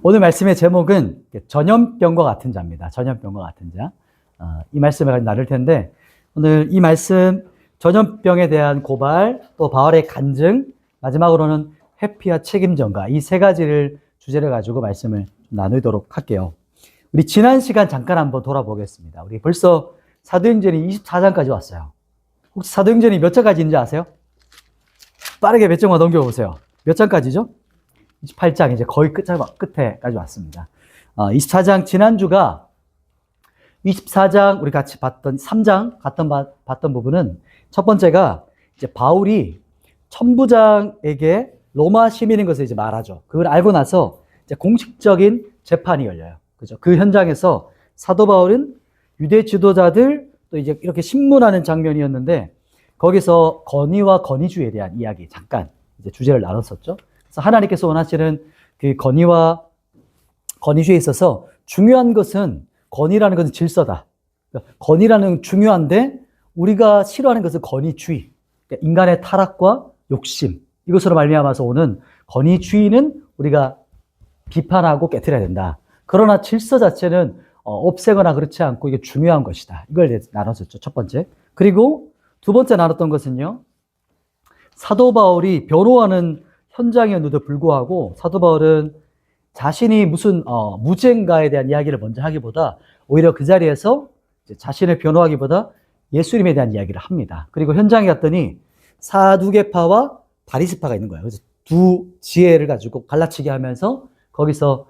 오늘 말씀의 제목은 전염병과 같은 자입니다. 전염병과 같은 자. 이 말씀을 가지고 나눌 텐데, 오늘 이 말씀, 전염병에 대한 고발, 또 바울의 간증, 마지막으로는 회피와 책임 전가, 이 세 가지를 주제를 가지고 말씀을 나누도록 할게요. 우리 지난 시간 잠깐 한번 돌아보겠습니다. 우리 벌써 사도행전이 24장까지 왔어요. 혹시 사도행전이 몇 장까지인지 아세요? 빠르게 몇 장만 넘겨보세요. 몇 장까지죠? 28장, 이제 거의 끝에까지 왔습니다. 24장, 지난주가 24장, 우리 같이 봤던 3장, 봤던 부분은 첫 번째가 이제 바울이 천부장에게 로마 시민인 것을 이제 말하죠. 그걸 알고 나서 이제 공식적인 재판이 열려요. 그죠? 그 현장에서 사도 바울은 유대 지도자들 또 이제 이렇게 신문하는 장면이었는데 거기서 건의와 건의주의에 대한 이야기 잠깐 이제 주제를 나눴었죠. 그래서 하나님께서 원하시는 그 건의와 건의주의에 있어서 중요한 것은 건의라는 것은 질서다. 그러니까 건의라는 건 중요한데 우리가 싫어하는 것은 건의주의. 그러니까 인간의 타락과 욕심. 이것으로 말미암아서 오는 건의주의는 우리가 비판하고 깨트려야 된다. 그러나 질서 자체는 없애거나 그렇지 않고 이게 중요한 것이다. 이걸 나눴었죠. 첫 번째. 그리고 두 번째 나눴던 것은요. 사도 바울이 변호하는 현장이었는데도 불구하고 사도 바울은 자신이 무슨 무죄인가에 대한 이야기를 먼저 하기보다 오히려 그 자리에서 자신을 변호하기보다 예수님에 대한 이야기를 합니다. 그리고 현장에 갔더니 사두개파와 바리새파가 있는 거예요. 그래서 두 지혜를 가지고 갈라치기 하면서 거기서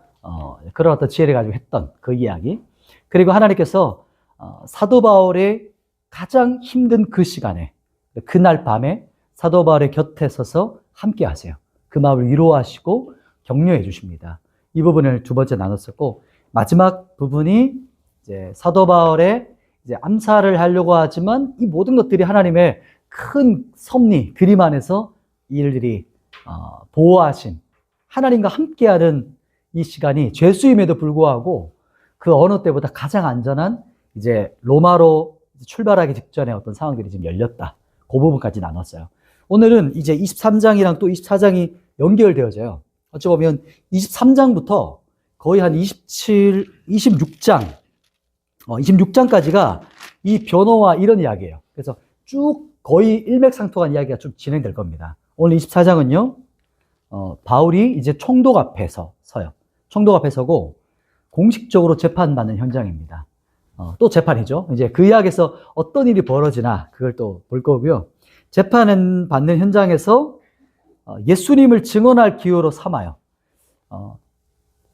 그런 어떤 지혜를 가지고 했던 그 이야기. 그리고 하나님께서 사도 바울의 가장 힘든 그 시간에 그날 밤에 사도 바울의 곁에 서서 함께 하세요. 그 마음을 위로하시고 격려해 주십니다. 이 부분을 두 번째 나눴었고 마지막 부분이 이제 사도 바울의 이제 암살을 하려고 하지만 이 모든 것들이 하나님의 큰 섭리 그림 안에서 이 일들이 보호하신 하나님과 함께하는 이 시간이 죄수임에도 불구하고 그 어느 때보다 가장 안전한 이제 로마로 출발하기 직전에 어떤 상황들이 지금 열렸다. 그 부분까지 나눴어요. 오늘은 이제 23장이랑 또 24장이 연결되어져요. 어찌 보면 23장부터 거의 한 26장까지가 이 변호와 이런 이야기예요. 그래서 쭉 거의 일맥상통한 이야기가 쭉 진행될 겁니다. 오늘 24장은요, 바울이 이제 총독 앞에 서요. 총독 앞에 서고 공식적으로 재판받는 현장입니다. 또 재판이죠. 이제 그 이야기에서 어떤 일이 벌어지나 그걸 또 볼 거고요. 재판은 받는 현장에서 예수님을 증언할 기회로 삼아요.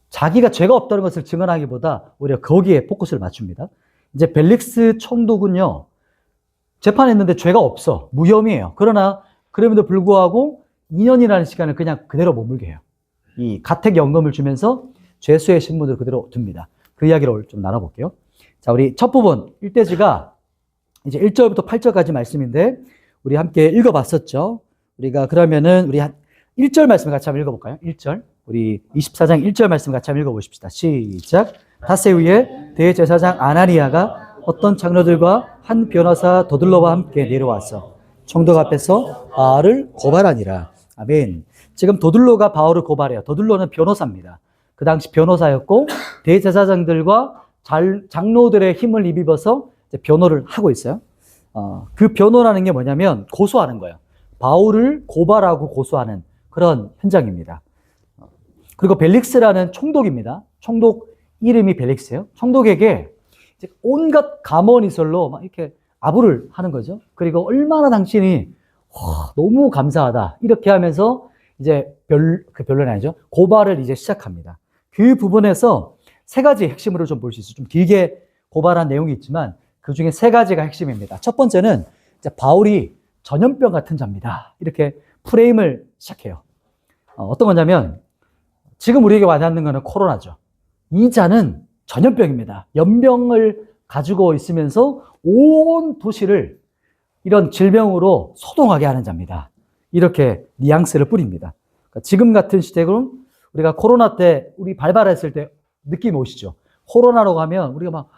자기가 죄가 없다는 것을 증언하기보다 오히려 거기에 포커스를 맞춥니다. 이제 벨릭스 총독은요, 재판했는데 죄가 없어. 무혐의해요. 그러나 그럼에도 불구하고 2년이라는 시간을 그냥 그대로 머물게 해요. 이 가택연금을 주면서 죄수의 신분을 그대로 둡니다. 그 이야기를 좀 나눠볼게요. 자, 우리 첫 부분 1대지가 이제 1절부터 8절까지 말씀인데 우리 함께 읽어봤었죠. 우리가 그러면은 우리 한 1절 말씀 같이 한번 읽어볼까요? 1절. 우리 24장 1절 말씀 같이 한번 읽어보십시다. 시작. 닷새 후에 대제사장 아나니아가 어떤 장로들과 한 변호사 도들로와 함께 내려와서 총독 앞에서 바울을 고발하니라. 아멘. 지금 도들로가 바울을 고발해요. 도들로는 변호사입니다. 그 당시 변호사였고 대제사장들과 장로들의 힘을 입어서 변호를 하고 있어요. 그 변호라는 게 뭐냐면 고소하는 거예요. 바울을 고발하고 고소하는 그런 현장입니다. 그리고 벨릭스라는 총독입니다. 총독 이름이 벨릭스예요. 총독에게 이제 온갖 감언이설로 막 이렇게 아부를 하는 거죠. 그리고 얼마나 당신이 너무 감사하다 이렇게 하면서 이제 변론이 아니죠. 고발을 이제 시작합니다. 그 부분에서 세 가지 핵심으로 좀 볼 수 있어요. 좀 길게 고발한 내용이 있지만 그 중에 세 가지가 핵심입니다. 첫 번째는 이제 바울이 전염병 같은 자입니다. 이렇게 프레임을 시작해요. 어떤 거냐면 지금 우리에게 와닿는 거는 코로나죠. 이 자는 전염병입니다. 연병을 가지고 있으면서 온 도시를 이런 질병으로 소동하게 하는 자입니다. 이렇게 뉘앙스를 뿌립니다. 그러니까 지금 같은 시대로는 우리가 코로나 때 우리 발발했을 때 느낌이 오시죠? 코로나로 가면 우리가 막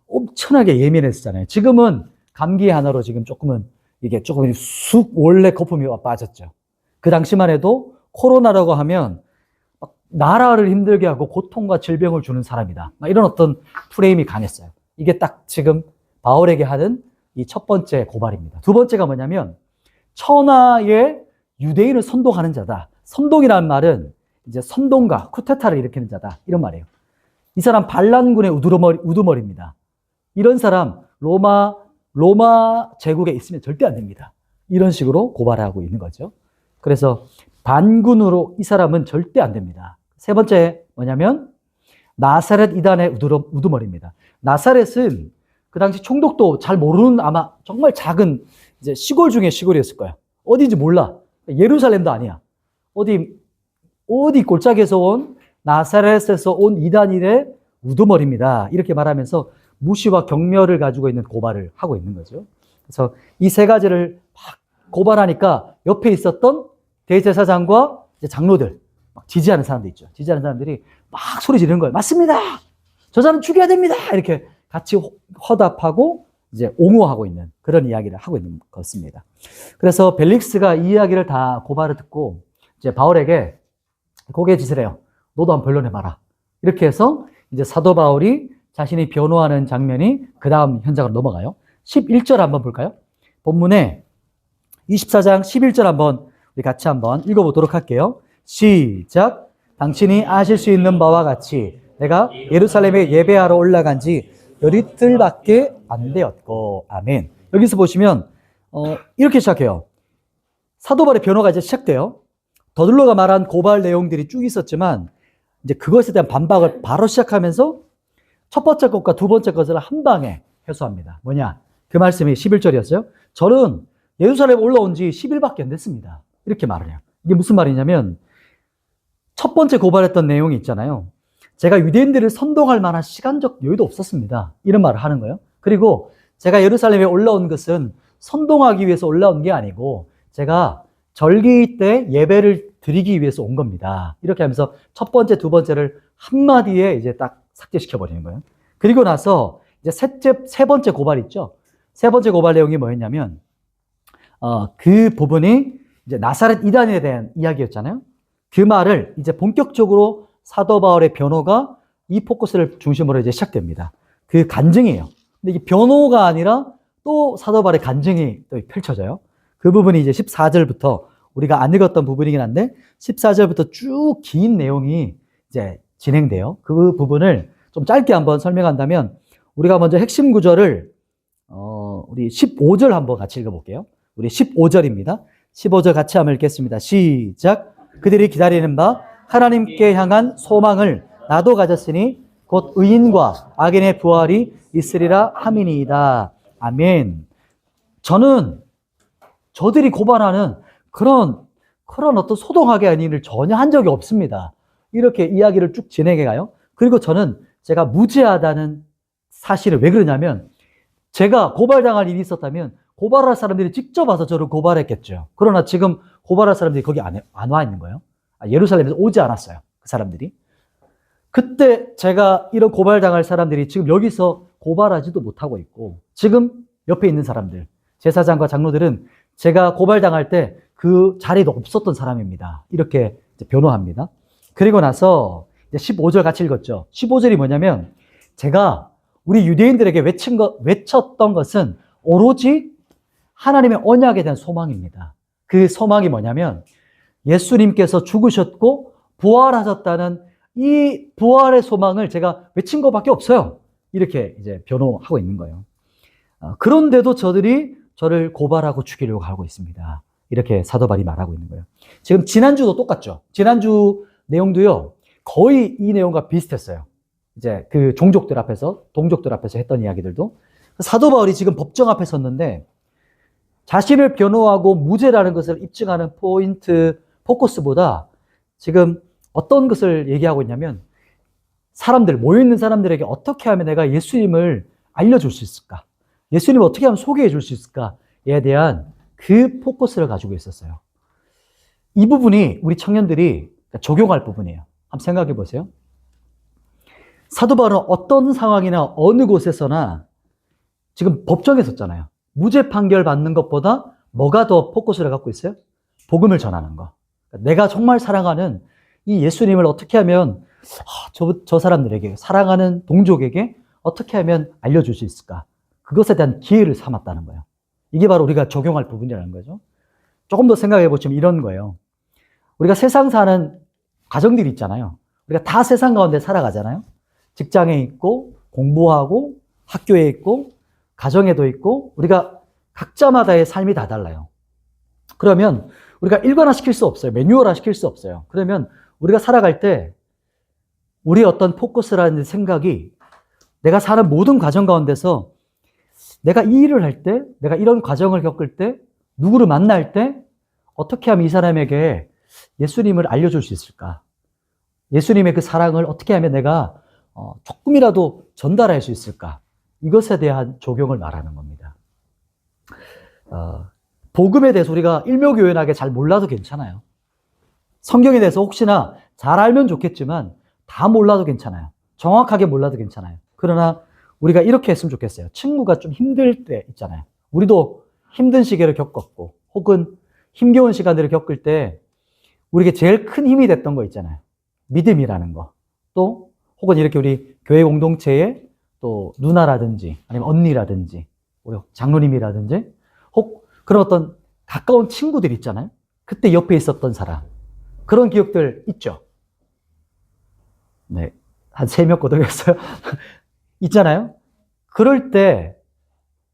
엄청나게 예민했었잖아요. 지금은 감기 하나로 지금 조금은 이게 조금 원래 거품이 빠졌죠. 그 당시만 해도 코로나라고 하면 막 나라를 힘들게 하고 고통과 질병을 주는 사람이다. 이런 어떤 프레임이 강했어요. 이게 딱 지금 바울에게 하는 이 첫 번째 고발입니다. 두 번째가 뭐냐면 천하의 유대인을 선동하는 자다. 선동이라는 말은 이제 선동가, 쿠데타를 일으키는 자다. 이런 말이에요. 이 사람 반란군의 우두머리입니다. 이런 사람 로마 제국에 있으면 절대 안 됩니다. 이런 식으로 고발하고 있는 거죠. 그래서 반군으로 이 사람은 절대 안 됩니다. 세 번째 뭐냐면 나사렛 이단의 우두머리입니다. 나사렛은 그 당시 총독도 잘 모르는 아마 정말 작은 이제 시골 중에 시골이었을 거야. 어디인지 몰라. 예루살렘도 아니야. 어디 골짜기에서 온 나사렛에서 온 이단인의 우두머리입니다. 이렇게 말하면서 무시와 경멸을 가지고 있는 고발을 하고 있는 거죠. 그래서 이 세 가지를 막 고발하니까 옆에 있었던 대제사장과 이제 장로들, 막 지지하는 사람들 있죠. 지지하는 사람들이 막 소리 지르는 거예요. 맞습니다. 저 사람 죽여야 됩니다. 이렇게 같이 허답하고 이제 옹호하고 있는 그런 이야기를 하고 있는 것입니다. 그래서 벨릭스가 이 이야기를 다 고발을 듣고 이제 바울에게 고개 지으래요. 너도 한번 변론해봐라. 이렇게 해서 이제 사도 바울이 자신이 변호하는 장면이 그 다음 현장으로 넘어가요. 11절 한번 볼까요? 본문에 24장 11절 한번 우리 같이 한번 읽어보도록 할게요. 시작. 당신이 아실 수 있는 바와 같이 내가 예루살렘에 예배하러 올라간 지 열이틀밖에 안 되었고. 아멘. 여기서 보시면 이렇게 시작해요. 사도 바울의 변호가 이제 시작돼요. 더둘러가 말한 고발 내용들이 쭉 있었지만 이제 그것에 대한 반박을 바로 시작하면서 첫 번째 것과 두 번째 것을 한 방에 해소합니다. 뭐냐? 그 말씀이 11절이었어요. 저는 예루살렘 올라온 지 10일밖에 안 됐습니다. 이렇게 말을 해요. 이게 무슨 말이냐면 첫 번째 고발했던 내용이 있잖아요. 제가 유대인들을 선동할 만한 시간적 여유도 없었습니다. 이런 말을 하는 거예요. 그리고 제가 예루살렘에 올라온 것은 선동하기 위해서 올라온 게 아니고 제가 절기 때 예배를 드리기 위해서 온 겁니다. 이렇게 하면서 첫 번째, 두 번째를 한마디에 이제 딱 삭제시켜 버리는 거예요. 그리고 나서 이제 세 번째 고발 있죠. 세 번째 고발 내용이 뭐였냐면 그 부분이 이제 나사렛 이단에 대한 이야기였잖아요. 그 말을 이제 본격적으로 사도 바울의 변호가 이 포커스를 중심으로 이제 시작됩니다. 그 간증이에요. 근데 이게 변호가 아니라 또 사도 바울의 간증이 또 펼쳐져요. 그 부분이 이제 14절부터 우리가 안 읽었던 부분이긴 한데 14절부터 쭉 긴 내용이 이제 진행돼요. 그 부분을 좀 짧게 한번 설명한다면 우리가 먼저 핵심 구절을 우리 15절 한번 같이 읽어볼게요. 우리 15절입니다. 15절 같이 한번 읽겠습니다. 시작. 그들이 기다리는 바 하나님께 향한 소망을 나도 가졌으니 곧 의인과 악인의 부활이 있으리라 함이니이다. 아멘. 저는 저들이 고발하는 그런 어떤 소동하게 한 일을 전혀 한 적이 없습니다. 이렇게 이야기를 쭉 진행해 가요. 그리고 저는 제가 무죄하다는 사실을 왜 그러냐면 제가 고발당할 일이 있었다면 고발할 사람들이 직접 와서 저를 고발했겠죠. 그러나 지금 고발할 사람들이 거기 안 와 있는 거예요. 예루살렘에서 오지 않았어요. 그 사람들이. 그때 제가 이런 고발당할 사람들이 지금 여기서 고발하지도 못하고 있고 지금 옆에 있는 사람들, 제사장과 장로들은 제가 고발당할 때 그 자리도 없었던 사람입니다. 이렇게 이제 변호합니다. 그리고 나서 이제 15절 같이 읽었죠. 15절이 뭐냐면 제가 우리 유대인들에게 외쳤던 것은 오로지 하나님의 언약에 대한 소망입니다. 그 소망이 뭐냐면 예수님께서 죽으셨고 부활하셨다는 이 부활의 소망을 제가 외친 것밖에 없어요. 이렇게 이제 변호하고 있는 거예요. 그런데도 저들이 저를 고발하고 죽이려고 하고 있습니다. 이렇게 사도 바울이 말하고 있는 거예요. 지금 지난주도 똑같죠. 지난주 내용도요. 거의 이 내용과 비슷했어요. 이제 그 동족들 앞에서 했던 이야기들도 사도 바울이 지금 법정 앞에 섰는데 자신을 변호하고 무죄라는 것을 입증하는 포커스보다 지금 어떤 것을 얘기하고 있냐면 모여있는 사람들에게 어떻게 하면 내가 예수님을 알려줄 수 있을까? 예수님을 어떻게 하면 소개해 줄 수 있을까에 대한 그 포커스를 가지고 있었어요. 이 부분이 우리 청년들이 적용할 부분이에요. 한번 생각해 보세요. 사도 바울은 어떤 상황이나 어느 곳에서나 지금 법정에 섰잖아요. 무죄 판결 받는 것보다 뭐가 더 포커스를 갖고 있어요? 복음을 전하는 거. 내가 정말 사랑하는 이 예수님을 어떻게 하면 저 사람들에게, 사랑하는 동족에게 어떻게 하면 알려줄 수 있을까? 그것에 대한 기회를 삼았다는 거예요. 이게 바로 우리가 적용할 부분이라는 거죠. 조금 더 생각해 보시면 이런 거예요. 우리가 세상 사는 가정들이 있잖아요. 우리가 다 세상 가운데 살아가잖아요. 직장에 있고, 공부하고, 학교에 있고, 가정에도 있고, 우리가 각자마다의 삶이 다 달라요. 그러면 우리가 일관화 시킬 수 없어요. 매뉴얼화 시킬 수 없어요. 그러면 우리가 살아갈 때 우리의 어떤 포커스라는 생각이 내가 사는 모든 과정 가운데서 내가 이 일을 할 때, 내가 이런 과정을 겪을 때, 누구를 만날 때 어떻게 하면 이 사람에게 예수님을 알려줄 수 있을까? 예수님의 그 사랑을 어떻게 하면 내가 조금이라도 전달할 수 있을까? 이것에 대한 적용을 말하는 겁니다. 복음에 대해서 우리가 일묘교연하게 잘 몰라도 괜찮아요. 성경에 대해서 혹시나 잘 알면 좋겠지만 다 몰라도 괜찮아요. 정확하게 몰라도 괜찮아요. 그러나 우리가 이렇게 했으면 좋겠어요. 친구가 좀 힘들 때 있잖아요. 우리도 힘든 시기를 겪었고 혹은 힘겨운 시간들을 겪을 때 우리에게 제일 큰 힘이 됐던 거 있잖아요. 믿음이라는 거. 또 혹은 이렇게 우리 교회 공동체에 또 누나라든지 아니면 언니라든지 우리 장로님이라든지 혹 그런 어떤 가까운 친구들 있잖아요. 그때 옆에 있었던 사람. 그런 기억들 있죠. 네. 한 3명 거두겠어요. 있잖아요. 그럴 때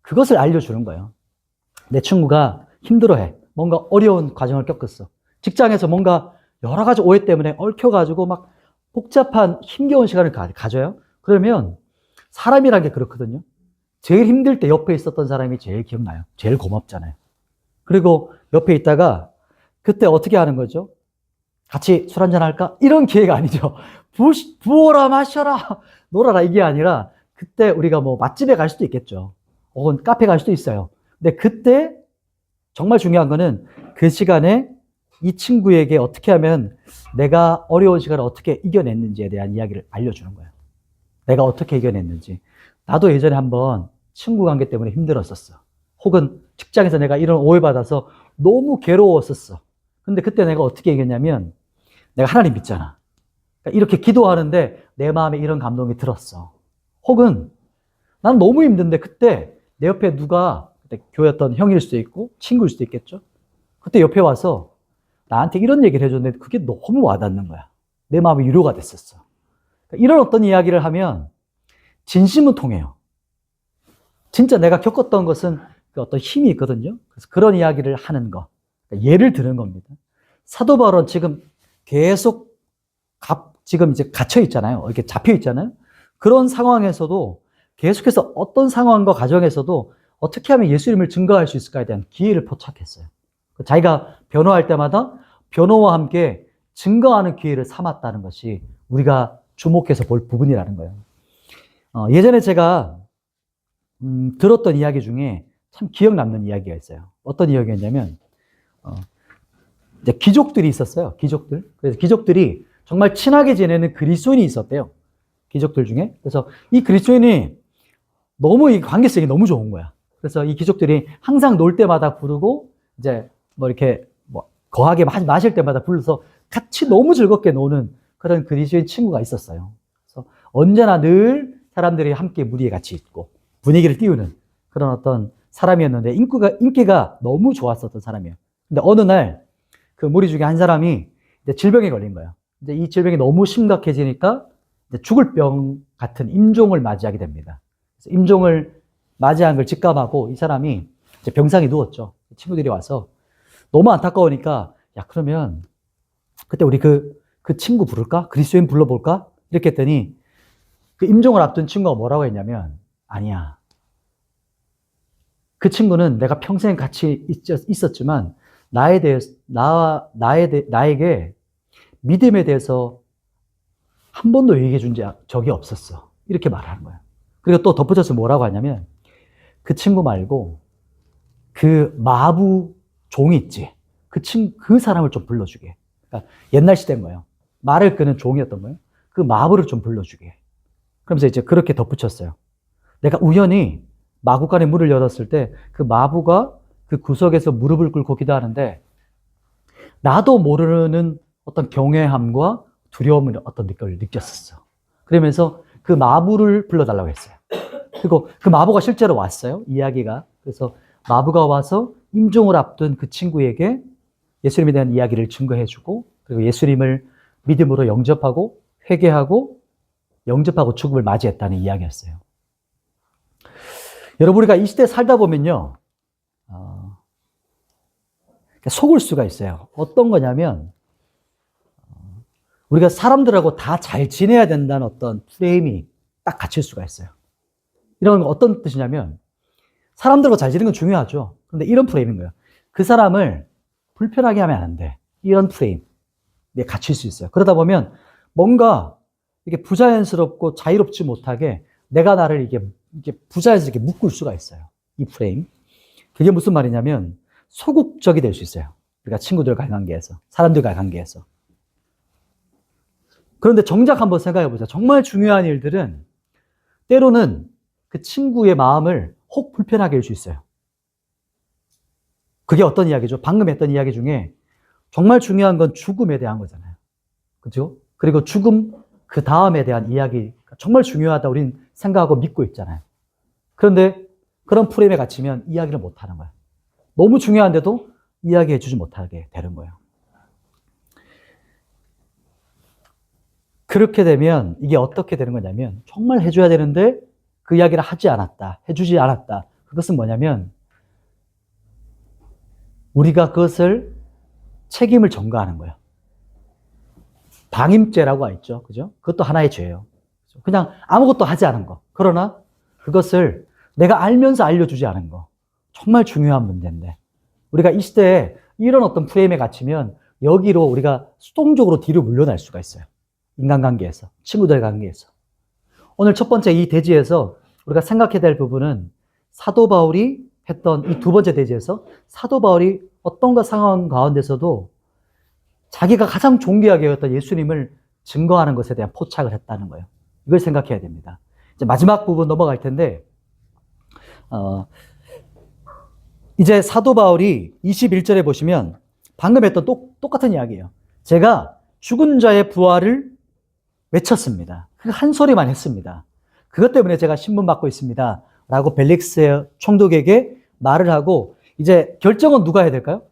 그것을 알려주는 거예요. 내 친구가 힘들어해. 뭔가 어려운 과정을 겪었어. 직장에서 뭔가 여러 가지 오해 때문에 얽혀가지고 막 복잡한 힘겨운 시간을 가져요. 그러면 사람이란 게 그렇거든요. 제일 힘들 때 옆에 있었던 사람이 제일 기억나요. 제일 고맙잖아요. 그리고 옆에 있다가 그때 어떻게 하는 거죠? 같이 술 한잔 할까? 이런 기회가 아니죠. 부어라 마셔라 놀아라 이게 아니라 그때 우리가 뭐 맛집에 갈 수도 있겠죠. 혹은 카페 갈 수도 있어요. 근데 그때 정말 중요한 거는 그 시간에 이 친구에게 어떻게 하면 내가 어려운 시간을 어떻게 이겨냈는지에 대한 이야기를 알려주는 거예요. 내가 어떻게 이겨냈는지. 나도 예전에 한번 친구 관계 때문에 힘들었었어. 혹은 직장에서 내가 이런 오해받아서 너무 괴로웠었어. 근데 그때 내가 어떻게 이겼냐면 내가 하나님 믿잖아. 그러니까 이렇게 기도하는데 내 마음에 이런 감동이 들었어. 혹은 난 너무 힘든데 그때 내 옆에 누가 그때 교회였던 형일 수도 있고 친구일 수도 있겠죠. 그때 옆에 와서 나한테 이런 얘기를 해줬는데 그게 너무 와닿는 거야. 내 마음이 위로가 됐었어. 그러니까 이런 어떤 이야기를 하면 진심은 통해요. 진짜 내가 겪었던 것은 그 어떤 힘이 있거든요. 그래서 그런 이야기를 하는 거. 그러니까 예를 드는 겁니다. 사도 바울은 지금 계속 지금 이제 갇혀 있잖아요. 이렇게 잡혀 있잖아요. 그런 상황에서도 계속해서 어떤 상황과 과정에서도 어떻게 하면 예수님을 증거할 수 있을까에 대한 기회를 포착했어요. 자기가 변호할 때마다 변호와 함께 증거하는 기회를 삼았다는 것이 우리가 주목해서 볼 부분이라는 거예요. 예전에 제가 들었던 이야기 중에 참 기억 남는 이야기가 있어요. 어떤 이야기였냐면 이제 귀족들이 있었어요. 귀족들. 그래서 귀족들이 정말 친하게 지내는 그리스도인이 있었대요. 귀족들 중에. 그래서 이 그리스도인이 너무 이 관계성이 너무 좋은 거야. 그래서 이 귀족들이 항상 놀 때마다 부르고 이제 뭐 이렇게 뭐 거하게 마실 때마다 불러서 같이 너무 즐겁게 노는 그런 그리스도인 친구가 있었어요. 그래서 언제나 늘 사람들이 함께 무리에 같이 있고 분위기를 띄우는 그런 어떤 사람이었는데 인기가 너무 좋았었던 사람이에요. 근데 어느 날 그 무리 중에 한 사람이 이제 질병에 걸린 거예요. 이제 이 질병이 너무 심각해지니까 이제 죽을 병 같은 임종을 맞이하게 됩니다. 그래서 임종을 맞이한 걸 직감하고 이 사람이 이제 병상에 누웠죠. 친구들이 와서 너무 안타까우니까 야 그러면 그때 우리 그 친구 부를까? 그리스도인 불러볼까? 이렇게 했더니 그 임종을 앞둔 친구가 뭐라고 했냐면 아니야. 그 친구는 내가 평생 같이 있었지만 나에게 믿음에 대해서 한 번도 얘기해 준 적이 없었어. 이렇게 말하는 거야. 그리고 또 덧붙여서 뭐라고 하냐면 그 친구 말고 그 마부 종이 있지. 그 사람을 좀 불러주게. 그러니까 옛날 시대인 거예요. 말을 끄는 종이었던 거예요. 그 마부를 좀 불러주게. 그러면서 이제 그렇게 덧붙였어요. 내가 우연히 마구간에 문을 열었을 때 그 마부가 그 구석에서 무릎을 꿇고 기도하는데 나도 모르는 어떤 경외함과 두려움을 어떤 걸 느꼈었어. 그러면서 그 마부를 불러달라고 했어요. 그리고 그 마부가 실제로 왔어요. 이야기가. 그래서 마부가 와서 임종을 앞둔 그 친구에게 예수님에 대한 이야기를 증거해주고 그리고 예수님을 믿음으로 영접하고 회개하고 영접하고 죽음을 맞이했다는 이야기였어요. 여러분 우리가 이 시대에 살다 보면요. 속을 수가 있어요. 어떤 거냐면 우리가 사람들하고 다 잘 지내야 된다는 어떤 프레임이 딱 갇힐 수가 있어요. 이런 건 어떤 뜻이냐면 사람들과 잘 지내는 건 중요하죠. 그런데 이런 프레임인 거예요. 그 사람을 불편하게 하면 안 돼. 이런 프레임에 갇힐 수 있어요. 그러다 보면 뭔가 이게 부자연스럽고 자유롭지 못하게 내가 나를 이게 부자연스럽게 묶을 수가 있어요. 이 프레임. 그게 무슨 말이냐면 소극적이 될 수 있어요. 우리가 친구들과의 관계에서, 사람들과의 관계에서. 그런데 정작 한번 생각해 보자. 정말 중요한 일들은 때로는 그 친구의 마음을 혹 불편하게 할 수 있어요. 그게 어떤 이야기죠? 방금 했던 이야기 중에 정말 중요한 건 죽음에 대한 거잖아요. 그죠? 그리고 죽음 그 다음에 대한 이야기가 정말 중요하다 우린 생각하고 믿고 있잖아요. 그런데 그런 프레임에 갇히면 이야기를 못 하는 거예요. 너무 중요한데도 이야기해 주지 못하게 되는 거예요. 그렇게 되면 이게 어떻게 되는 거냐면 정말 해줘야 되는데 그 이야기를 하지 않았다. 해주지 않았다. 그것은 뭐냐면 우리가 그것을 책임을 전가하는 거예요. 방임죄라고 있죠. 그죠? 그것도 하나의 죄예요. 그냥 아무것도 하지 않은 거. 그러나 그것을 내가 알면서 알려주지 않은 거. 정말 중요한 문제인데 우리가 이 시대에 이런 어떤 프레임에 갇히면 여기로 우리가 수동적으로 뒤로 물러날 수가 있어요. 인간관계에서, 친구들 관계에서. 오늘 첫 번째 이 대지에서 우리가 생각해야 될 부분은 사도 바울이 했던 이 두 번째 대지에서 사도 바울이 어떤 상황 가운데서도 자기가 가장 존귀하게 여겼던 예수님을 증거하는 것에 대한 포착을 했다는 거예요. 이걸 생각해야 됩니다. 이제 마지막 부분 넘어갈 텐데 이제 사도 바울이 21절에 보시면 방금 했던 똑같은 이야기예요. 제가 죽은 자의 부활을 외쳤습니다. 한 소리만 했습니다. 그것 때문에 제가 신문 받고 있습니다. 라고 벨릭스의 총독에게 말을 하고 이제 결정은 누가 해야 될까요?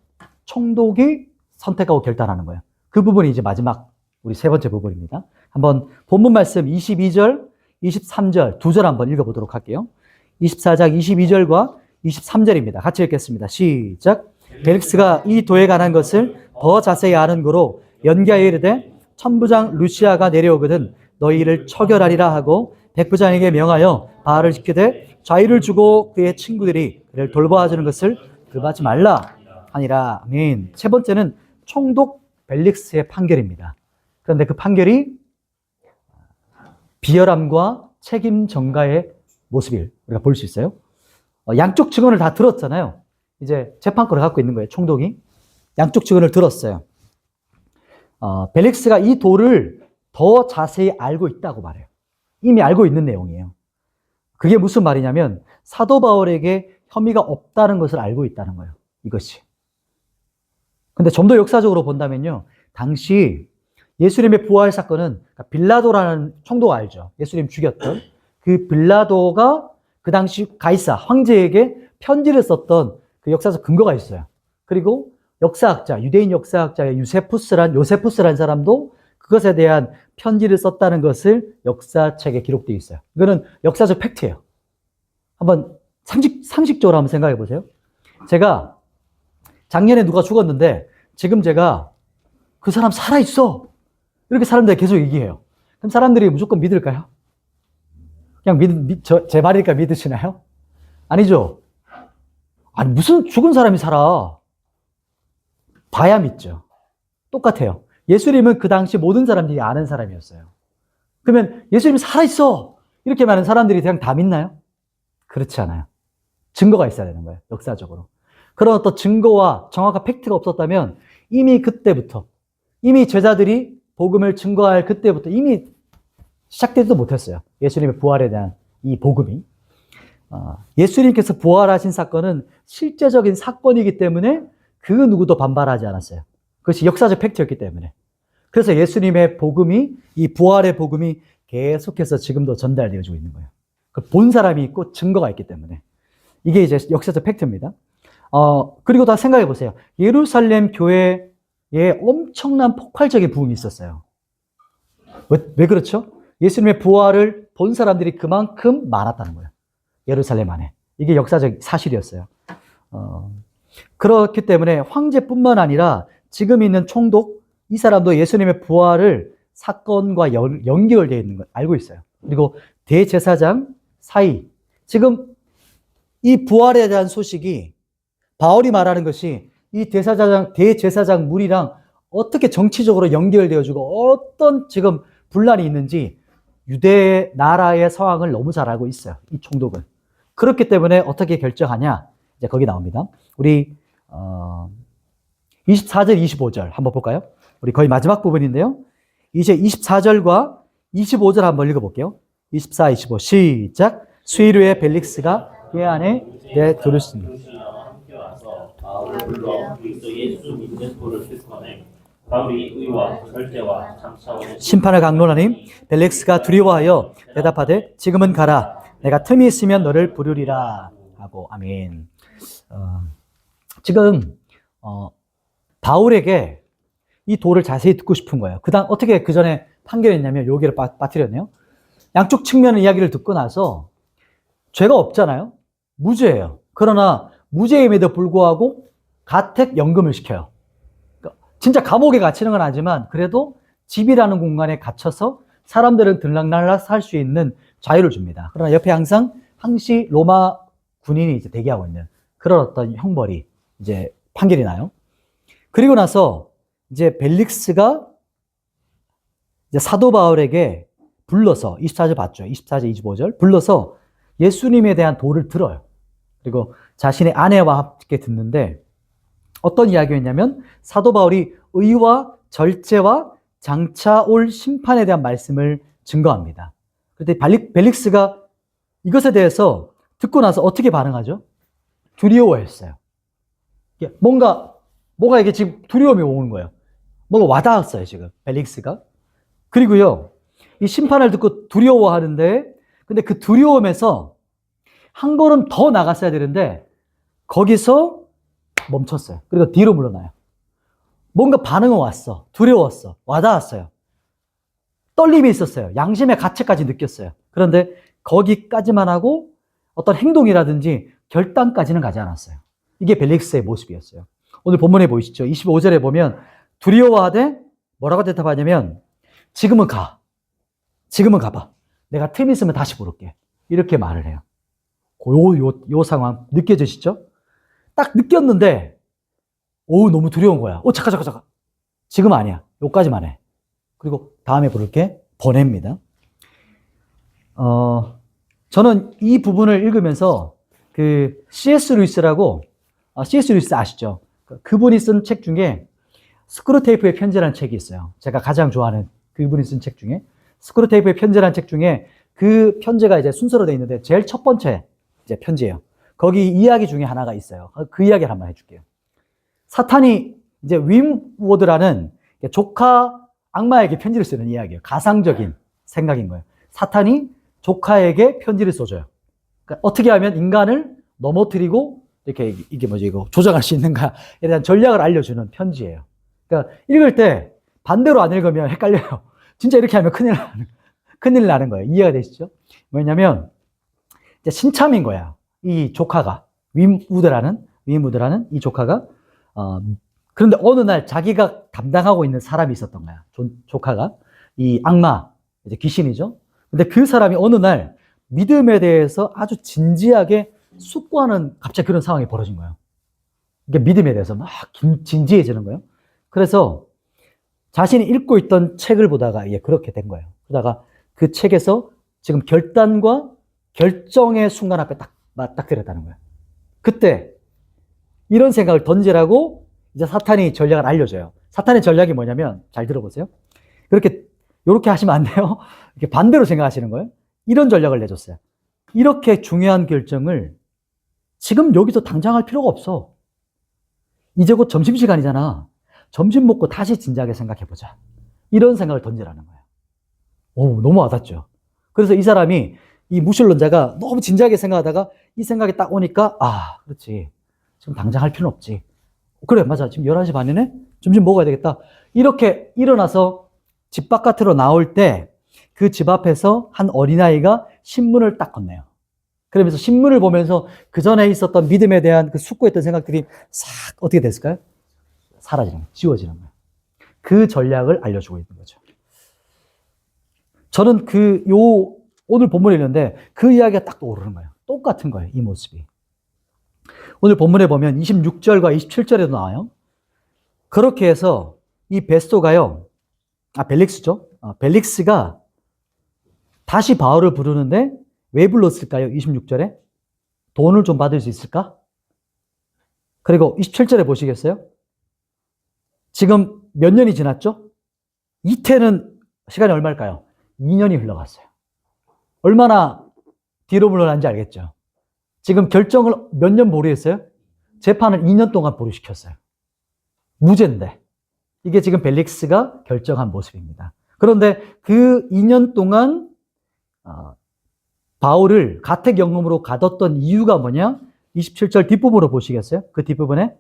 총독이 선택하고 결단하는 거예요. 그 부분이 이제 마지막 우리 세 번째 부분입니다. 한번 본문 말씀 22절, 23절 두 절 한번 읽어보도록 할게요. 24장 22절과 23절입니다. 같이 읽겠습니다. 시작. 벨릭스가 이 도에 관한 것을 더 자세히 아는 거로 연기하여 이르되 천부장 루시아가 내려오거든 너희를 처결하리라 하고 백부장에게 명하여 바알을 지키되 자유를 주고 그의 친구들이 그를 돌보아주는 것을 금하지 말라 하니라. 아멘. 세 번째는 총독 벨릭스의 판결입니다. 그런데 그 판결이 비열함과 책임 전가의 모습을 우리가 볼 수 있어요. 양쪽 증언을 다 들었잖아요. 이제 재판권을 갖고 있는 거예요. 총독이 양쪽 증언을 들었어요. 벨릭스가 이 도를 더 자세히 알고 있다고 말해요. 이미 알고 있는 내용이에요. 그게 무슨 말이냐면 사도 바울에게 혐의가 없다는 것을 알고 있다는 거예요. 이것이. 근데 좀 더 역사적으로 본다면요. 당시 예수님의 부활 사건은 빌라도라는 총독 알죠? 예수님 죽였던 그 빌라도가 그 당시 가이사 황제에게 편지를 썼던 그 역사적 근거가 있어요. 그리고 역사학자, 유대인 역사학자의 요세푸스란 사람도 그것에 대한 편지를 썼다는 것을 역사책에 기록되어 있어요. 이거는 역사적 팩트예요. 한번 상식적으로 한번 생각해 보세요. 제가 작년에 누가 죽었는데 지금 제가 그 사람 살아있어. 이렇게 사람들이 계속 얘기해요. 그럼 사람들이 무조건 믿을까요? 그냥 제 말이니까 믿으시나요? 아니죠. 아니, 무슨 죽은 사람이 살아. 봐야 믿죠. 똑같아요. 예수님은 그 당시 모든 사람들이 아는 사람이었어요. 그러면 예수님이 살아있어. 이렇게 말하는 사람들이 그냥 다 믿나요? 그렇지 않아요. 증거가 있어야 되는 거예요. 역사적으로. 그런 어떤 증거와 정확한 팩트가 없었다면 이미 그때부터, 이미 제자들이 복음을 증거할 그때부터 이미 시작되지도 못했어요. 예수님의 부활에 대한 이 복음이. 예수님께서 부활하신 사건은 실제적인 사건이기 때문에 그 누구도 반발하지 않았어요. 그것이 역사적 팩트였기 때문에. 그래서 예수님의 복음이, 이 부활의 복음이 계속해서 지금도 전달되어지고 있는 거예요. 본 사람이 있고 증거가 있기 때문에. 이게 이제 역사적 팩트입니다. 그리고 다 생각해 보세요. 예루살렘 교회에 엄청난 폭발적인 부흥이 있었어요. 왜 그렇죠? 예수님의 부활을 본 사람들이 그만큼 많았다는 거예요. 예루살렘 안에. 이게 역사적 사실이었어요. 그렇기 때문에 황제뿐만 아니라 지금 있는 총독, 이 사람도 예수님의 부활을 사건과 연결되어 있는 걸 알고 있어요. 그리고 대제사장 사이, 지금 이 부활에 대한 소식이 바울이 말하는 것이 이 대제사장 무리랑 어떻게 정치적으로 연결되어지고 어떤 지금 분란이 있는지 유대 나라의 상황을 너무 잘 알고 있어요. 이 총독은. 그렇기 때문에 어떻게 결정하냐? 이제 거기 나옵니다. 우리 24절, 25절 한번 볼까요? 우리 거의 마지막 부분인데요. 이제 24절과 25절 한번 읽어볼게요. 24, 25 시작. 수일 후에 벨릭스가 그 안에 들었습니다. 바울을 불러 그리스도 예수 믿는 도를 듣거늘 바울이 의와 절제와 장차오는 심판을 강론하니 벨릭스가 두려워하여 대답하되 지금은 가라. 내가 틈이 있으면 너를 부르리라 하고. 아멘. 지금 바울에게 이 도를 자세히 듣고 싶은 거예요. 그다음 어떻게 그 전에 판결했냐면 여기를 빠뜨렸네요. 양쪽 측면의 이야기를 듣고 나서 죄가 없잖아요. 무죄예요. 그러나 무죄임에도 불구하고 가택 연금을 시켜요. 그러니까 진짜 감옥에 갇히는 건 아니지만 그래도 집이라는 공간에 갇혀서 사람들은 들락날락 살 수 있는 자유를 줍니다. 그러나 옆에 항상 항시 로마 군인이 이제 대기하고 있는 그런 어떤 형벌이 이제 판결이 나요. 그리고 나서 이제 벨릭스가 이제 사도 바울에게 불러서 24절 봤죠. 24절, 25절 불러서 예수님에 대한 도를 들어요. 그리고 자신의 아내와 함께 듣는데 어떤 이야기였냐면 사도 바울이 의와 절제와 장차 올 심판에 대한 말씀을 증거합니다. 그런데 벨릭스가 이것에 대해서 듣고 나서 어떻게 반응하죠? 두려워했어요. 뭔가 이게 지금 두려움이 오는 거예요. 뭔가 와닿았어요, 지금 벨릭스가. 그리고요, 이 심판을 듣고 두려워하는데, 근데 그 두려움에서 한 걸음 더 나갔어야 되는데 거기서 멈췄어요. 그리고 뒤로 물러나요. 뭔가 반응은 왔어. 두려웠어. 와닿았어요. 떨림이 있었어요. 양심의 가책까지 느꼈어요. 그런데 거기까지만 하고 어떤 행동이라든지 결단까지는 가지 않았어요. 이게 벨릭스의 모습이었어요. 오늘 본문에 보이시죠? 25절에 보면 두려워하되 뭐라고 대답하냐면 지금은 가. 지금은 가봐. 내가 틈 있으면 다시 부를게. 이렇게 말을 해요. 요 상황 느껴지시죠? 딱 느꼈는데 너무 두려운 거야. 잠깐. 지금 아니야. 요까지만 해. 그리고 다음에 부를게. 보냅니다. 저는 이 부분을 읽으면서 그 C.S. 루이스라고 C.S. 루이스 아시죠? 그분이 쓴 책 중에 스크루테이프의 편지라는 책이 있어요. 제가 가장 좋아하는 그분이 쓴 책 중에 스크루테이프의 편지라는 책 중에 그 편지가 이제 순서로 되어 있는데 제일 첫 번째 이제 편지예요. 거기 이야기 중에 하나가 있어요. 그 이야기를 한번 해줄게요. 사탄이 이제 윈 워드라는 조카 악마에게 편지를 쓰는 이야기예요. 가상적인 생각인 거예요. 사탄이 조카에게 편지를 써줘요. 그러니까 어떻게 하면 인간을 넘어뜨리고 이렇게 이게 뭐지 이거 조정할 수 있는가에 대한 전략을 알려주는 편지예요. 그러니까 읽을 때 반대로 안 읽으면 헷갈려요. 진짜 이렇게 하면 큰일 나는 거예요. 이해가 되시죠? 뭐냐면 이제 신참인 거야. 이 조카가 윈우드라는 이 조카가 그런데 어느 날 자기가 담당하고 있는 사람이 있었던 거야. 조카가 이 악마 이제 귀신이죠. 근데 그 사람이 어느 날 믿음에 대해서 아주 진지하게 숙고하는 갑자기 그런 상황이 벌어진 거예요. 이게 믿음에 대해서 막 진지해지는 거예요. 그래서 자신이 읽고 있던 책을 보다가 이게 그렇게 된 거예요. 그러다가 그 책에서 지금 결단과 결정의 순간 앞에 딱 맞닥뜨렸다는 거예요. 그때 이런 생각을 던지라고 이제 사탄이 전략을 알려줘요. 사탄의 전략이 뭐냐면 잘 들어보세요. 이렇게 하시면 안 돼요. 이렇게 반대로 생각하시는 거예요. 이런 전략을 내줬어요. 이렇게 중요한 결정을 지금 여기서 당장 할 필요가 없어. 이제 곧 점심시간이잖아. 점심 먹고 다시 진지하게 생각해보자. 이런 생각을 던지라는 거예요. 오, 너무 와닿죠. 그래서 이 사람이, 이 무신론자가 너무 진지하게 생각하다가 이 생각이 딱 오니까, 아, 그렇지. 지금 당장 할 필요는 없지. 그래, 맞아. 지금 11시 반이네? 점심 먹어야 되겠다. 이렇게 일어나서 집 바깥으로 나올 때 그 집 앞에서 한 어린아이가 신문을 딱 건네요. 그러면서 신문을 보면서 그 전에 있었던 믿음에 대한 그 숙고했던 생각들이 싹 어떻게 됐을까요? 사라지는 거예요. 지워지는 거예요. 그 전략을 알려주고 있는 거죠. 저는 오늘 본문에 있는데 그 이야기가 딱 떠오르는 거예요. 똑같은 거예요. 이 모습이. 오늘 본문에 보면 26절과 27절에도 나와요. 그렇게 해서 이 베스토가요. 벨릭스죠. 벨릭스가 다시 바울을 부르는데 왜 불렀을까요? 26절에 돈을 좀 받을 수 있을까? 그리고 27절에 보시겠어요? 지금 몇 년이 지났죠? 이태는 시간이 얼마일까요? 2년이 흘러갔어요. 얼마나 뒤로 물러난지 알겠죠? 지금 결정을 몇 년 보류했어요? 재판을 2년 동안 보류시켰어요. 무죄인데. 이게 지금 벨릭스가 결정한 모습입니다. 그런데 그 2년 동안 바울을 가택연금으로 가뒀던 이유가 뭐냐? 27절 뒷부분으로 보시겠어요? 그 뒷부분에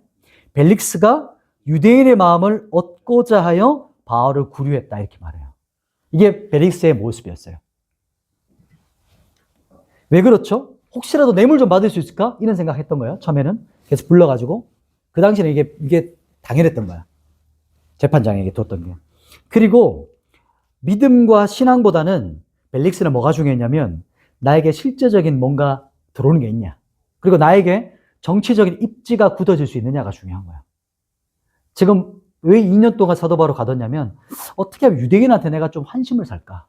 벨릭스가 유대인의 마음을 얻고자 하여 바울을 구류했다 이렇게 말해요. 이게 벨릭스의 모습이었어요. 왜 그렇죠? 혹시라도 뇌물 좀 받을 수 있을까? 이런 생각했던 거예요. 처음에는. 그래서 불러가지고 그 당시에는 이게 당연했던 거야. 재판장에게 뒀던 게. 그리고 믿음과 신앙보다는 벨릭스는 뭐가 중요했냐면 나에게 실제적인 뭔가 들어오는 게 있냐. 그리고 나에게 정치적인 입지가 굳어질 수 있느냐가 중요한 거야. 지금 왜 2년 동안 사도 바울을 가뒀냐면 어떻게 하면 유대인한테 내가 좀 환심을 살까?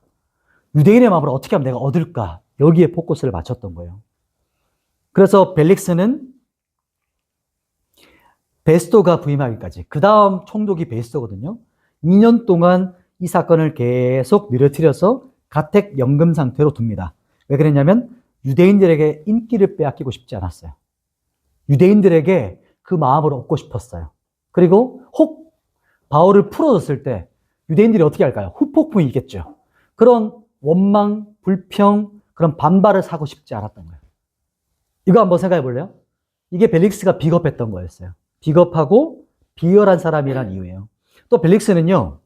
유대인의 마음을 어떻게 하면 내가 얻을까? 여기에 포커스를 맞췄던 거예요. 그래서 벨릭스는 베스토가 부임하기까지, 그 다음 총독이 베스토거든요. 2년 동안 이 사건을 계속 늘어뜨려서 가택연금 상태로 둡니다. 왜 그랬냐면 유대인들에게 인기를 빼앗기고 싶지 않았어요. 유대인들에게 그 마음을 얻고 싶었어요. 그리고 혹 바울을 풀어줬을 때 유대인들이 어떻게 할까요? 후폭풍이 있겠죠. 그런 원망, 불평, 그런 반발을 사고 싶지 않았던 거예요. 이거 한번 생각해 볼래요? 이게 벨릭스가 비겁했던 거였어요. 비겁하고 비열한 사람이란 이유예요. 또 벨릭스는요,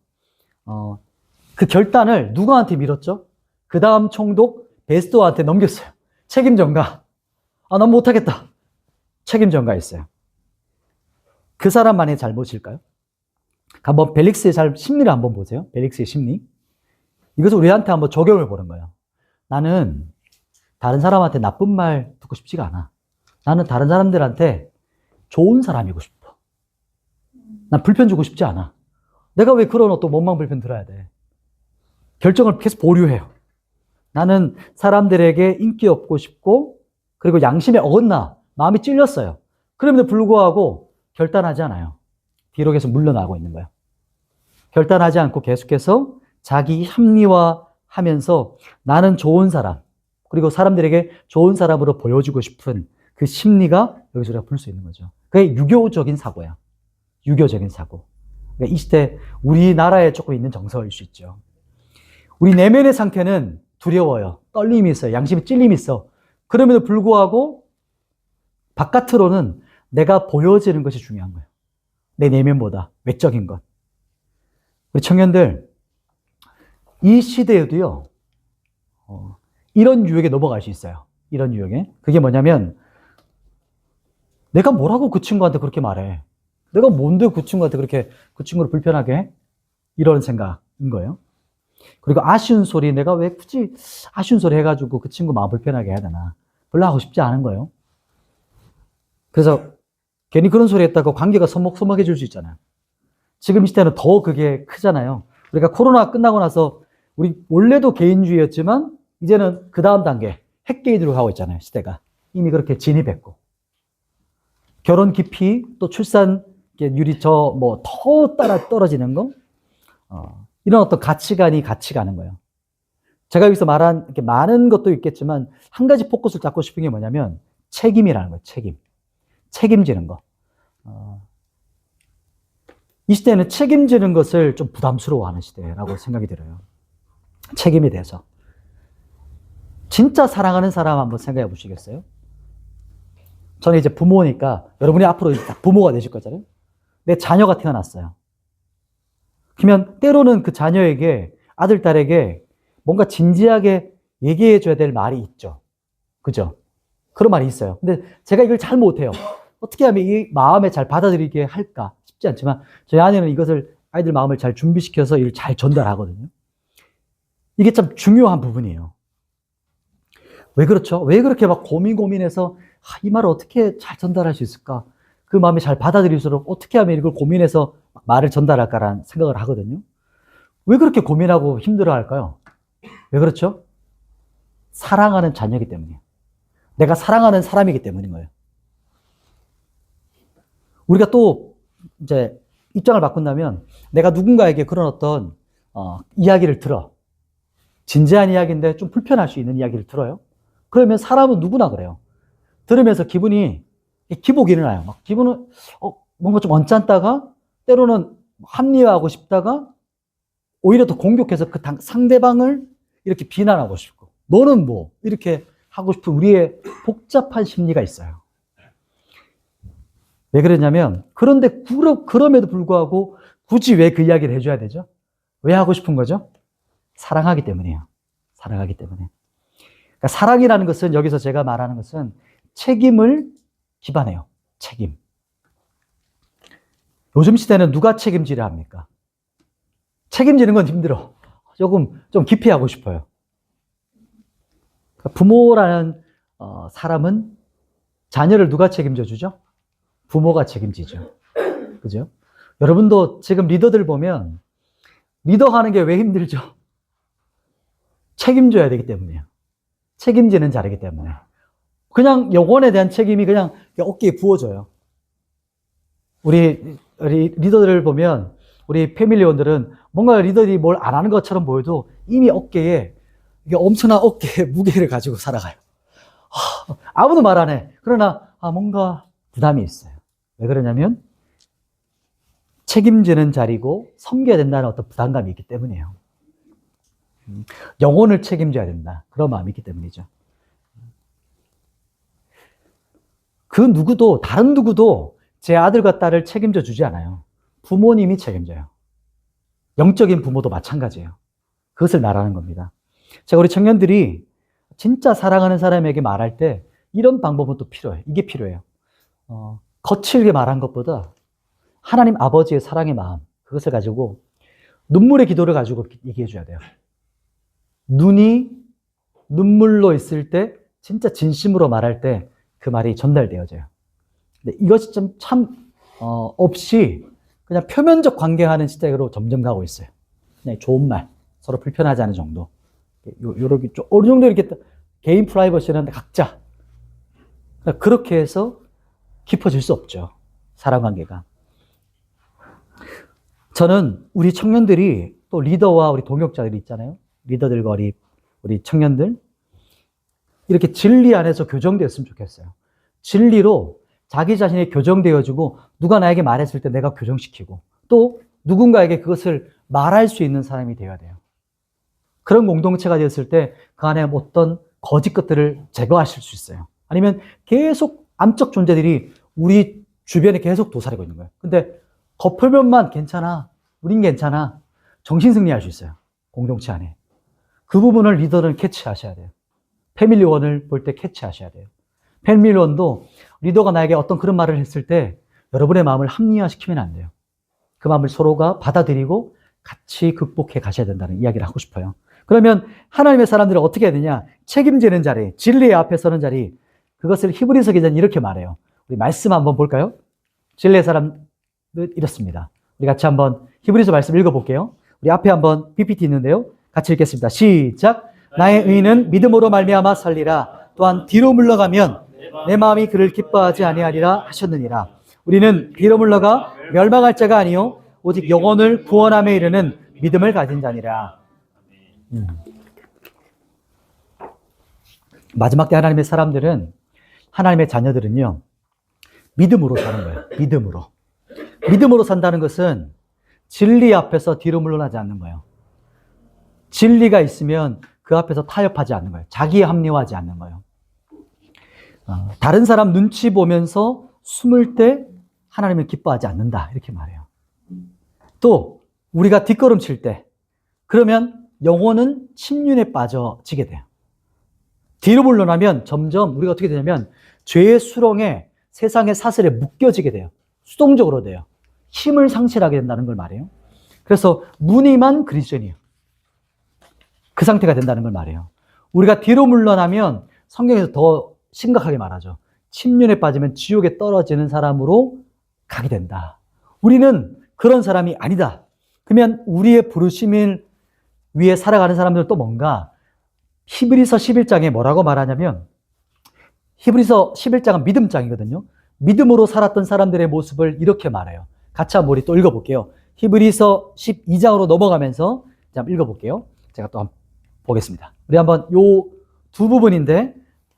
그 결단을 누구한테 밀었죠? 그 다음 총독 베스토한테 넘겼어요. 책임 전가. 난 못하겠다. 책임 전가했어요. 그 사람만의 잘못일까요? 한번 벨릭스의 심리를 한번 보세요. 벨릭스의 심리. 이것을 우리한테 한번 적용해 보는 거예요. 나는 다른 사람한테 나쁜 말 듣고 싶지가 않아. 나는 다른 사람들한테 좋은 사람이고 싶어. 난 불편 주고 싶지 않아. 내가 왜 그런 어떤 원망 불편 들어야 돼? 결정을 계속 보류해요. 나는 사람들에게 인기 얻고 싶고, 그리고 양심에 어긋나 마음이 찔렸어요. 그럼에도 불구하고 결단하지 않아요. 뒤로 계속 물러나고 있는 거예요. 결단하지 않고 계속해서 자기 합리화하면서 나는 좋은 사람, 그리고 사람들에게 좋은 사람으로 보여주고 싶은 그 심리가 여기서 우리가 볼 수 있는 거죠. 그게 유교적인 사고야. 유교적인 사고. 그러니까 이 시대 우리나라에 조금 있는 정서일 수 있죠. 우리 내면의 상태는 두려워요. 떨림이 있어요. 양심에 찔림이 있어. 그럼에도 불구하고 바깥으로는 내가 보여지는 것이 중요한 거예요. 내 내면보다 외적인 것. 우리 청년들, 이 시대에도요, 이런 유혹에 넘어갈 수 있어요. 이런 유혹에. 그게 뭐냐면, 내가 뭐라고 그 친구한테 그렇게 말해? 내가 뭔데 그 친구한테 그렇게 그 친구를 불편하게 해? 이런 생각인 거예요. 그리고 아쉬운 소리, 내가 왜 굳이 아쉬운 소리 해가지고 그 친구 마음 불편하게 해야 되나? 별로 하고 싶지 않은 거예요. 그래서 괜히 그런 소리 했다고 관계가 서먹서먹해질 수 있잖아요. 지금 이 시대는 더 그게 크잖아요. 그러니까 코로나 끝나고 나서 우리 원래도 개인주의였지만 이제는 그 다음 단계 핵개인으로 가고 있잖아요. 시대가 이미 그렇게 진입했고, 결혼 기피 또 출산율이 더 떨어지는 거, 이런 어떤 가치관이 같이 가는 거예요. 제가 여기서 말한 이렇게 많은 것도 있겠지만 한 가지 포커스를 잡고 싶은 게 뭐냐면 책임이라는 거예요. 책임지는 거. 이 시대는 책임지는 것을 좀 부담스러워하는 시대라고 생각이 들어요. 책임에 대해서. 진짜 사랑하는 사람 한번 생각해 보시겠어요? 저는 이제 부모니까 여러분이 앞으로 부모가 되실 거잖아요. 내 자녀가 태어났어요. 그러면 때로는 그 자녀에게, 아들, 딸에게 뭔가 진지하게 얘기해 줘야 될 말이 있죠. 그죠? 그런 말이 있어요. 근데 제가 이걸 잘 못해요. 어떻게 하면 이 마음에 잘 받아들이게 할까 쉽지 않지만 저희 아내는 이것을 아이들 마음을 잘 준비시켜서 이를 잘 전달하거든요. 이게 참 중요한 부분이에요. 왜 그렇죠? 왜 그렇게 막 고민해서 이 말을 어떻게 잘 전달할 수 있을까? 그 마음이 잘 받아들일수록 어떻게 하면 이걸 고민해서 말을 전달할까라는 생각을 하거든요. 왜 그렇게 고민하고 힘들어할까요? 왜 그렇죠? 사랑하는 자녀이기 때문이에요. 내가 사랑하는 사람이기 때문인 거예요. 우리가 또 이제 입장을 바꾼다면 내가 누군가에게 그런 어떤 이야기를 들어. 진지한 이야기인데 좀 불편할 수 있는 이야기를 들어요. 그러면 사람은 누구나 그래요. 들으면서 기분이 기복이 일어나요. 막 기분은 뭔가 좀 언짢다가 때로는 합리화하고 싶다가 오히려 더 공격해서 그 상대방을 이렇게 비난하고 싶고 너는 뭐 이렇게 하고 싶은 우리의 복잡한 심리가 있어요. 왜 그러냐면 그런데 그럼에도 불구하고 굳이 왜 그 이야기를 해줘야 되죠? 왜 하고 싶은 거죠? 사랑하기 때문이에요. 사랑하기 때문에. 그러니까 사랑이라는 것은 여기서 제가 말하는 것은 책임을 기반해요. 책임. 요즘 시대는 누가 책임지려 합니까? 책임지는 건 힘들어. 조금 좀 깊이 하고 싶어요. 그러니까 부모라는 사람은 자녀를 누가 책임져 주죠? 부모가 책임지죠. 그죠? 여러분도 지금 리더들 보면 리더하는 게 왜 힘들죠? 책임져야 되기 때문이에요. 책임지는 자리이기 때문에. 그냥 영혼에 대한 책임이 그냥 어깨에 부어져요. 우리 리더들을 보면 우리 패밀리원들은 뭔가 리더들이 뭘 안 하는 것처럼 보여도 이미 어깨에 이게 엄청난 어깨에 무게를 가지고 살아가요. 아무도 말 안 해. 그러나 뭔가 부담이 있어요. 왜 그러냐면 책임지는 자리고 섬겨야 된다는 어떤 부담감이 있기 때문이에요. 영혼을 책임져야 된다. 그런 마음이 있기 때문이죠. 그 누구도 다른 누구도 제 아들과 딸을 책임져 주지 않아요. 부모님이 책임져요. 영적인 부모도 마찬가지예요. 그것을 말하는 겁니다. 제가 우리 청년들이 진짜 사랑하는 사람에게 말할 때 이런 방법은 또 필요해요. 이게 필요해요. 거칠게 말한 것보다 하나님 아버지의 사랑의 마음, 그것을 가지고 눈물의 기도를 가지고 얘기해 줘야 돼요. 눈이 눈물로 있을 때 진짜 진심으로 말할 때 그 말이 전달되어져요. 근데 이것이 참 없이 그냥 표면적 관계하는 시대로 점점 가고 있어요. 그냥 좋은 말, 서로 불편하지 않은 정도. 요렇게 좀 어느 정도 이렇게 개인 프라이버시는 각자 그렇게 해서 깊어질 수 없죠. 사람 관계가. 저는 우리 청년들이 또 리더와 우리 동역자들이 있잖아요. 리더들과 우리 청년들 이렇게 진리 안에서 교정되었으면 좋겠어요. 진리로 자기 자신이 교정되어지고 누가 나에게 말했을 때 내가 교정시키고 또 누군가에게 그것을 말할 수 있는 사람이 되어야 돼요. 그런 공동체가 되었을 때 그 안에 어떤 거짓 것들을 제거하실 수 있어요. 아니면 계속 암적 존재들이 우리 주변에 계속 도사리고 있는 거예요. 근데 겉표면만 괜찮아. 우린 괜찮아. 정신승리할 수 있어요. 공동체 안에. 그 부분을 리더는 캐치하셔야 돼요. 패밀리원을 볼 때 캐치하셔야 돼요. 패밀리원도 리더가 나에게 어떤 그런 말을 했을 때 여러분의 마음을 합리화시키면 안 돼요. 그 마음을 서로가 받아들이고 같이 극복해 가셔야 된다는 이야기를 하고 싶어요. 그러면 하나님의 사람들은 어떻게 해야 되냐? 책임지는 자리, 진리의 앞에 서는 자리, 그것을 히브리서 기자는 이렇게 말해요. 우리 말씀 한번 볼까요? 진리의 사람은 이렇습니다. 우리 같이 한번 히브리서 말씀 읽어볼게요. 우리 앞에 한번 PPT 있는데요. 같이 읽겠습니다. 시작. 나의 의는 믿음으로 말미암아 살리라. 또한 뒤로 물러가면 내 마음이 그를 기뻐하지 아니하리라 하셨느니라. 우리는 뒤로 물러가 멸망할 자가 아니요 오직 영혼을 구원함에 이르는 믿음을 가진 자니라. 마지막 때 하나님의 사람들은 하나님의 자녀들은요 믿음으로 사는 거예요. 믿음으로. 믿음으로 산다는 것은 진리 앞에서 뒤로 물러나지 않는 거예요. 진리가 있으면 그 앞에서 타협하지 않는 거예요. 자기 합리화하지 않는 거예요. 다른 사람 눈치 보면서 숨을 때 하나님을 기뻐하지 않는다. 이렇게 말해요. 또 우리가 뒷걸음칠 때 그러면 영혼은 침륜에 빠져지게 돼요. 뒤로 물러나면 점점 우리가 어떻게 되냐면 죄의 수렁에 세상의 사슬에 묶여지게 돼요. 수동적으로 돼요. 힘을 상실하게 된다는 걸 말해요. 그래서 무늬만 그리스도인이에요. 그 상태가 된다는 걸 말해요. 우리가 뒤로 물러나면 성경에서 더 심각하게 말하죠. 침륜에 빠지면 지옥에 떨어지는 사람으로 가게 된다. 우리는 그런 사람이 아니다. 그러면 우리의 부르심을 위해 살아가는 사람들은 또 뭔가 히브리서 11장에 뭐라고 말하냐면 히브리서 11장은 믿음장이거든요. 믿음으로 살았던 사람들의 모습을 이렇게 말해요. 같이 한번 우리 또 읽어볼게요. 히브리서 12장으로 넘어가면서 한번 읽어볼게요. 제가 또 한번 보겠습니다. 우리 한번 요 두 부분인데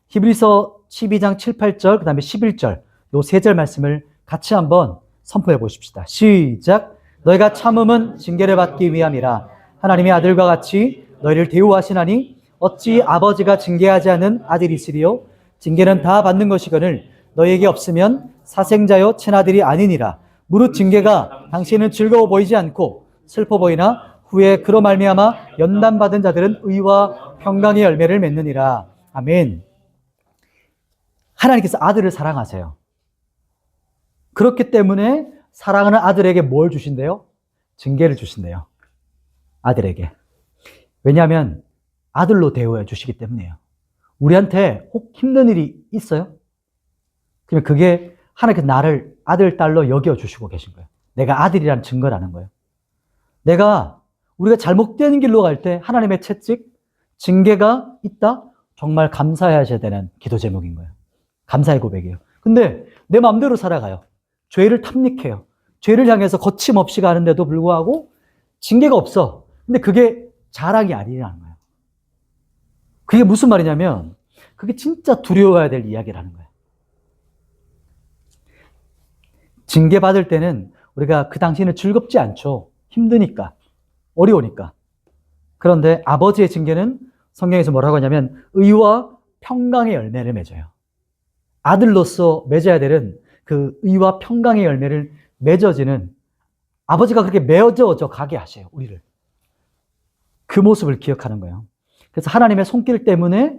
히브리서 12장 7, 8절 그 다음에 11절 요 세 절 말씀을 같이 한번 선포해 보십시다. 시작. 너희가 참음은 징계를 받기 위함이라. 하나님의 아들과 같이 너희를 대우하시나니 어찌 아버지가 징계하지 않은 아들이 있으리요. 징계는 다 받는 것이거늘 너희에게 없으면 사생자요 친아들이 아니니라. 무릇 징계가 당신은 즐거워 보이지 않고 슬퍼 보이나 후에 그로 말미암아 연단받은 자들은 의와 평강의 열매를 맺느니라. 아멘. 하나님께서 아들을 사랑하세요. 그렇기 때문에 사랑하는 아들에게 뭘 주신대요? 징계를 주신대요. 아들에게. 왜냐하면 아들로 대우해 주시기 때문이에요. 우리한테 혹 힘든 일이 있어요? 그러면 그게 하나님께서 나를 아들, 딸로 여겨주시고 계신 거예요. 내가 아들이라는 증거라는 거예요. 우리가 잘못된 길로 갈 때 하나님의 채찍, 징계가 있다? 정말 감사하셔야 되는 기도 제목인 거예요. 감사의 고백이에요. 근데 내 마음대로 살아가요. 죄를 탐닉해요. 죄를 향해서 거침없이 가는데도 불구하고 징계가 없어. 근데 그게 자랑이 아니라는 거예요. 그게 무슨 말이냐면 그게 진짜 두려워야 될 이야기라는 거예요. 징계받을 때는 우리가 그 당시에는 즐겁지 않죠. 힘드니까. 어려우니까. 그런데 아버지의 징계는 성경에서 뭐라고 하냐면 의와 평강의 열매를 맺어요. 아들로서 맺어야 되는 그 의와 평강의 열매를 맺어지는 아버지가 그렇게 맺어져 가게 하셔요. 우리를. 그 모습을 기억하는 거예요. 그래서 하나님의 손길 때문에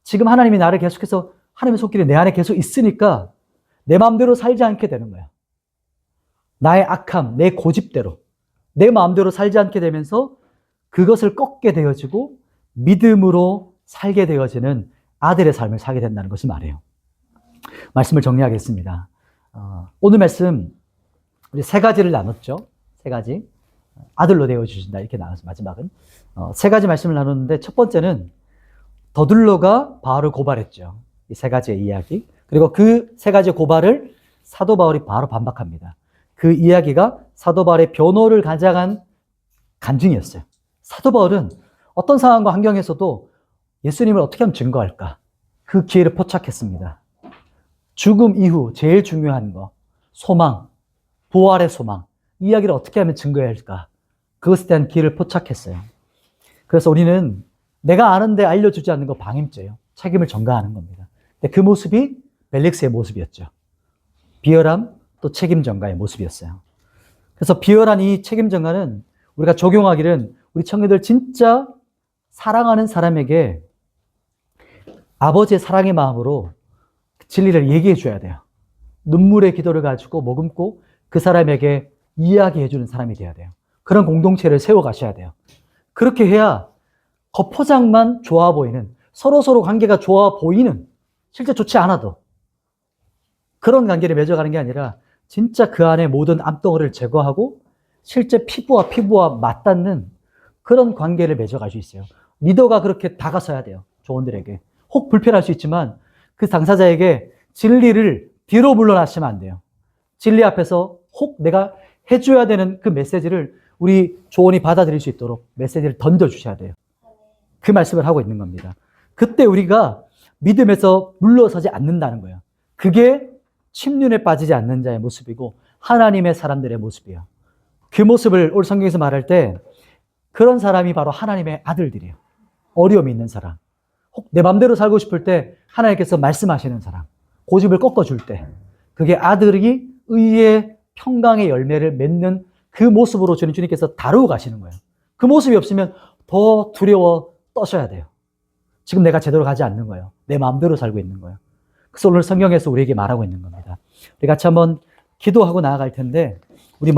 지금 하나님이 나를 계속해서 하나님의 손길이 내 안에 계속 있으니까 내 마음대로 살지 않게 되는 거예요. 나의 악함, 내 고집대로 내 마음대로 살지 않게 되면서 그것을 꺾게 되어지고 믿음으로 살게 되어지는 아들의 삶을 살게 된다는 것을 말해요. 말씀을 정리하겠습니다. 오늘 말씀 우리 세 가지를 나눴죠. 세 가지. 아들로 되어주신다 이렇게 나눠서 마지막은 세 가지 말씀을 나눴는데 첫 번째는 더둘러가 바울을 고발했죠. 이 세 가지의 이야기. 그리고 그 세 가지 고발을 사도 바울이 바로 반박합니다. 그 이야기가 사도 바울의 변호를 가져간 간증이었어요. 사도 바울은 어떤 상황과 환경에서도 예수님을 어떻게 하면 증거할까? 그 기회를 포착했습니다. 죽음 이후 제일 중요한 거, 소망, 부활의 소망, 이 이야기를 어떻게 하면 증거해야 할까? 그것에 대한 기회를 포착했어요. 그래서 우리는 내가 아는데 알려주지 않는 거 방임죄예요. 책임을 전가하는 겁니다. 근데 그 모습이 벨릭스의 모습이었죠. 비열함, 또 책임 전가의 모습이었어요. 그래서 비열한 이 책임 전가는 우리가 적용하기는 우리 청년들 진짜 사랑하는 사람에게 아버지의 사랑의 마음으로 진리를 얘기해 줘야 돼요. 눈물의 기도를 가지고 머금고 그 사람에게 이야기해 주는 사람이 돼야 돼요. 그런 공동체를 세워 가셔야 돼요. 그렇게 해야 겉포장만 좋아 보이는, 서로 관계가 좋아 보이는, 실제 좋지 않아도 그런 관계를 맺어가는 게 아니라 진짜 그 안에 모든 암덩어리를 제거하고 실제 피부와 맞닿는 그런 관계를 맺어갈 수 있어요. 리더가 그렇게 다가서야 돼요. 조원들에게. 혹 불편할 수 있지만 그 당사자에게 진리를 뒤로 물러나시면 안 돼요. 진리 앞에서 혹 내가 해줘야 되는 그 메시지를 우리 조원이 받아들일 수 있도록 메시지를 던져주셔야 돼요. 그 말씀을 하고 있는 겁니다. 그때 우리가 믿음에서 물러서지 않는다는 거예요. 그게 침륜에 빠지지 않는 자의 모습이고 하나님의 사람들의 모습이에요. 그 모습을 오늘 성경에서 말할 때 그런 사람이 바로 하나님의 아들들이에요. 어려움이 있는 사람. 혹 내 맘대로 살고 싶을 때 하나님께서 말씀하시는 사람. 고집을 꺾어줄 때. 그게 아들이 의의 평강의 열매를 맺는 그 모습으로 주님께서 다루고 가시는 거예요. 그 모습이 없으면 더 두려워 떠셔야 돼요. 지금 내가 제대로 가지 않는 거예요. 내 마음대로 살고 있는 거예요. 그래서 오늘 성경에서 우리에게 말하고 있는 겁니다. 우리 같이 한번 기도하고 나아갈 텐데 우리 먼저